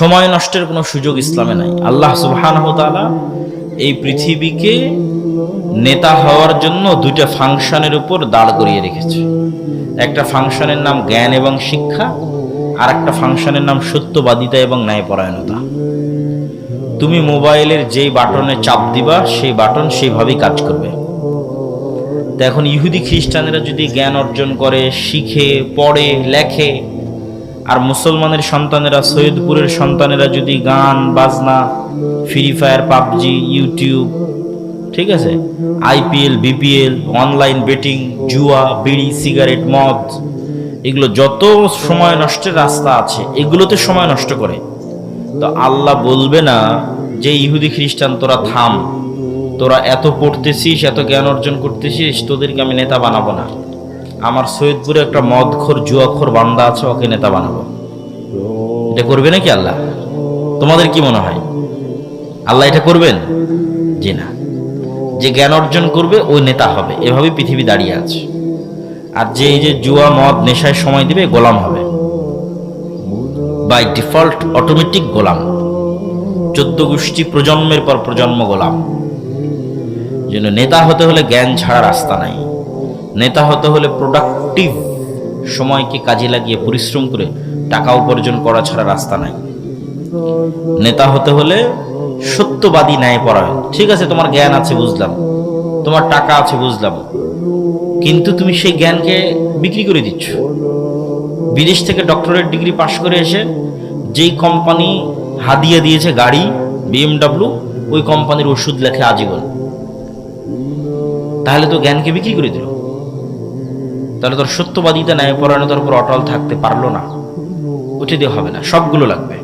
সময় নষ্টের কোনো সুযোগ ইসলামে নাই। আল্লাহ সুবহানাহু ওয়া তাআলা এই পৃথিবীকে নেতা হওয়ার জন্য দুইটা ফাংশনের উপর দাঁড় করিয়ে রেখেছে। একটা ফাংশনের নাম জ্ঞান এবং শিক্ষা, আর একটা ফাংশনের নাম সত্যবাদিতা এবং ন্যায়পরায়ণতা। তুমি মোবাইলের যেই বাটনে চাপ দিবা সেই বাটন সেইভাবেই কাজ করবে। তো এখন ইহুদি খ্রিস্টানেরা যদি জ্ঞান অর্জন করে, শিখে, পড়ে, লেখে, আর মুসলমানের সন্তানেরা, সৈয়দপুরের সন্তানেরা যদি গান বাজনা, ফ্রি ফায়ার, পাবজি, ইউটিউব, ঠিক আছে, আইপিএল, বিপিএল, অনলাইন বেটিং, জুয়া, বিড়ি, সিগারেট, মদ, এগুলো যত সময় নষ্টের রাস্তা আছে এগুলোতে সময় নষ্ট করে, তো আল্লাহ বলবে না যে ইহুদি খ্রিস্টান তোরা থাম, তোরা এত পড়তেছিস, এত জ্ঞান অর্জন করতেছিস, তোদেরকে আমি নেতা বানাবো না। আমার সৈয়দপুরে একটা মদখোর, জুয়াখোর বান্দা আছে, ওকে নেতা বানাবো। এটা করবে নাকি আল্লাহ? তোমাদের কি মনে হয় আল্লাহ এটা করবেন? জি না। যে জ্ঞান অর্জন করবে ওই নেতা হবে, এভাবে পৃথিবী দাঁড়িয়ে আছে। আর যে এই যে জুয়া, মদ, নেশায় সময় দিবে, গোলাম হবে বাই ডিফল্ট, অটোমেটিক গোলাম। 14 গোষ্ঠী প্রজন্মের পর প্রজন্ম গোলাম। যেন নেতা হতে হলে জ্ঞান ছাড়া রাস্তা নাই। নেতা হতে হলে প্রোডাক্টিভ, সময়কে কাজে লাগিয়ে পরিশ্রম করে টাকা উপার্জন করা ছাড়া রাস্তা নাই। নেতা হতে হলে সত্যবাদী, ন্যায়পরায়ণ। ঠিক আছে, তোমার জ্ঞান আছে বুঝলাম, তোমার টাকা আছে বুঝলাম, কিন্তু তুমি সেই জ্ঞানকে বিক্রি করে দিচ্ছ। বিদেশ থেকে ডক্টরেট ডিগ্রি পাশ করে এসে যেই কোম্পানি হাদিয়া দিয়েছে গাড়ি, BMW, ওই কোম্পানির ওষুধ লেখে আজীবন। তাহলে তো জ্ঞানকে বিক্রি করে দিল। তাহলে তোর সত্যবাদিতা, ন্যায়পরায়ণতার উপর অটল থাকতে পারলো না। ওটা দিয়ে হবে না, সবগুলো লাগবে।